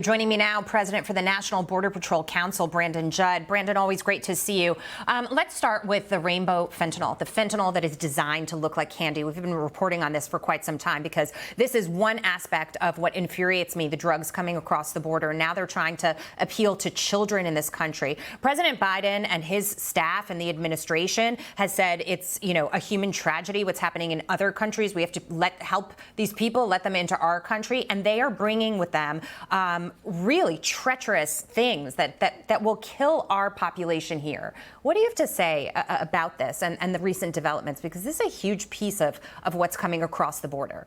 Joining me now, President for the National Border Patrol Council, Brandon Judd. Brandon, always great to see you. Let's start with the rainbow fentanyl, the fentanyl that is designed to look like candy. We've been reporting on this for quite some time because this is one aspect of what infuriates me, the drugs coming across the border. Now they're trying to appeal to children in this country. President Biden and his staff and the administration has said it's, a human tragedy what's happening in other countries. We have to help these people, let them into our country, and they are bringing with them really treacherous things that will kill our population here. What do you have to say about this and the recent developments? Because this is a huge piece of what's coming across the border.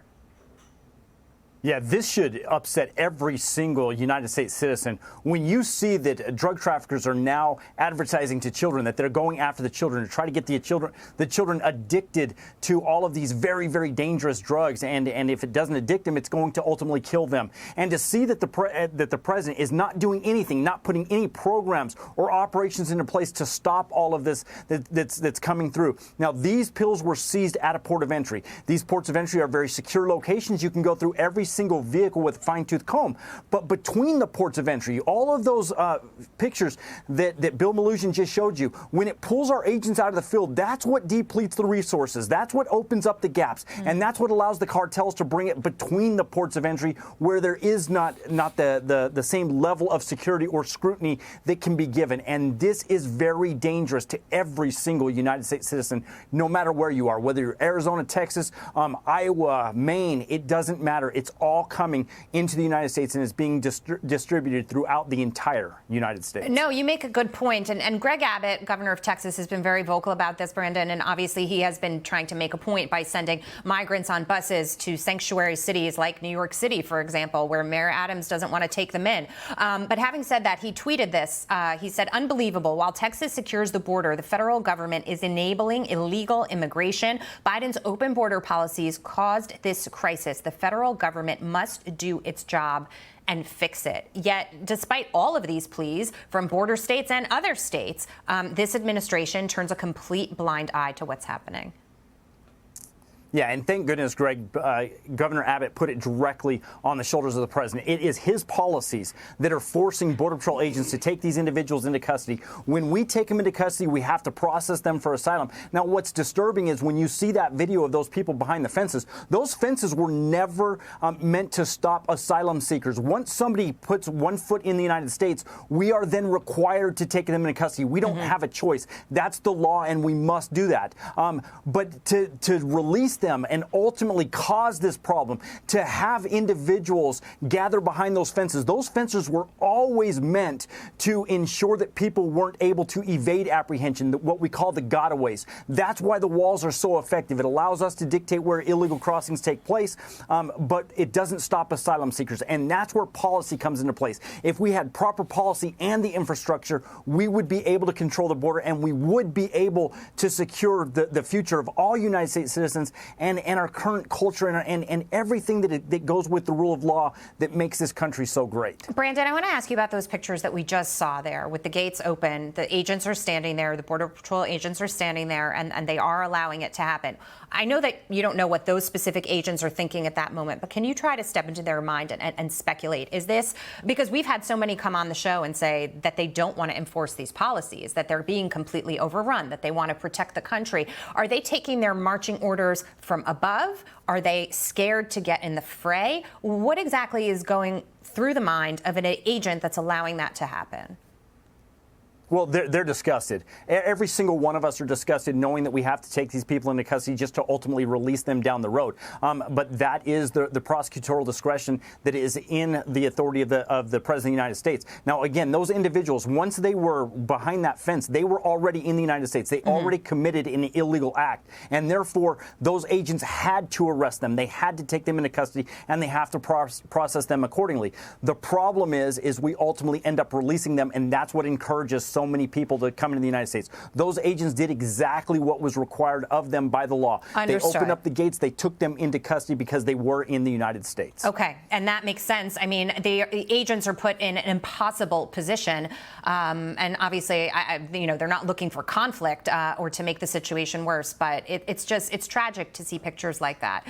Yeah, this should upset every single United States citizen. When you see that drug traffickers are now advertising to children, that they're going after the children to try to get the children addicted to all of these very, very dangerous drugs, and if it doesn't addict them, it's going to ultimately kill them. And to see that the president is not doing anything, not putting any programs or operations into place to stop all of this that's coming through. Now, these pills were seized at a port of entry. These ports of entry are very secure locations. You can go through every single vehicle with a fine-tooth comb. But between the ports of entry, all of those pictures that Bill Malugin just showed you, when it pulls our agents out of the field, that's what depletes the resources. That's what opens up the gaps. And that's what allows the cartels to bring it between the ports of entry where there is not the same level of security or scrutiny that can be given. And this is very dangerous to every single United States citizen, no matter where you are, whether you're Arizona, Texas, Iowa, Maine, it doesn't matter. It's all coming into the United States and is being distributed throughout the entire United States. No, you make a good point. And Greg Abbott, governor of Texas, has been very vocal about this, Brandon. And obviously he has been trying to make a point by sending migrants on buses to sanctuary cities like New York City, for example, where Mayor Adams doesn't want to take them in. But having said that, he tweeted this. He said, "Unbelievable. While Texas secures the border, the federal government is enabling illegal immigration. Biden's open border policies caused this crisis. The federal government must do its job and fix it." Yet, despite all of these pleas from border states and other states, this administration turns a complete blind eye to what's happening. Yeah, and thank goodness, Greg, Governor Abbott put it directly on the shoulders of the president. It is his policies that are forcing Border Patrol agents to take these individuals into custody. When we take them into custody, we have to process them for asylum. Now, what's disturbing is when you see that video of those people behind the fences, those fences were never meant to stop asylum seekers. Once somebody puts one foot in the United States, we are then required to take them into custody. We don't have a choice. That's the law, and we must do that. But to release them and ultimately cause this problem, to have individuals gather behind those fences were always meant to ensure that people weren't able to evade apprehension, what we call the gotaways. That's why the walls are so effective. It allows us to dictate where illegal crossings take place, but it doesn't stop asylum seekers. And that's where policy comes into place. If we had proper policy and the infrastructure, we would be able to control the border, and we would be able to secure the future of all United States citizens and our current culture and everything that goes with the rule of law that makes this country so great. Brandon, I want to ask you about those pictures that we just saw there with the gates open. The agents are standing there. The Border Patrol agents are standing there, and they are allowing it to happen. I know that you don't know what those specific agents are thinking at that moment, but can you try to step into their mind and speculate? Is this because we've had so many come on the show and say that they don't want to enforce these policies, that they're being completely overrun, that they want to protect the country? Are they taking their marching orders from above? Are they scared to get in the fray? What exactly is going through the mind of an agent that's allowing that to happen? Well, they're disgusted. Every single one of us are disgusted knowing that we have to take these people into custody just to ultimately release them down the road. But that is the prosecutorial discretion that is in the authority of the President of the United States. Now, again, those individuals, once they were behind that fence, they were already in the United States. They already committed an illegal act. And therefore, those agents had to arrest them. They had to take them into custody, and they have to process them accordingly. The problem is we ultimately end up releasing them, and that's what encourages so many people to come into the United States. Those agents did exactly what was required of them by the law. Understood. They opened up the gates. They took them into custody because they were in the United States. Okay, and that makes sense. I mean, the agents are put in an impossible position, and obviously, they're not looking for conflict or to make the situation worse. But it's tragic to see pictures like that.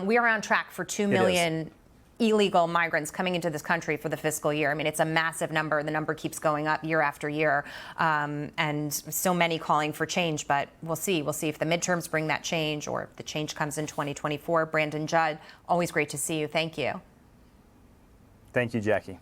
We are on track for 2 million illegal migrants coming into this country for the fiscal year. I mean, it's a massive number. The number keeps going up year after year, and so many calling for change. But we'll see. We'll see if the midterms bring that change or if the change comes in 2024. Brandon Judd, always great to see you. Thank you. Thank you, Jackie.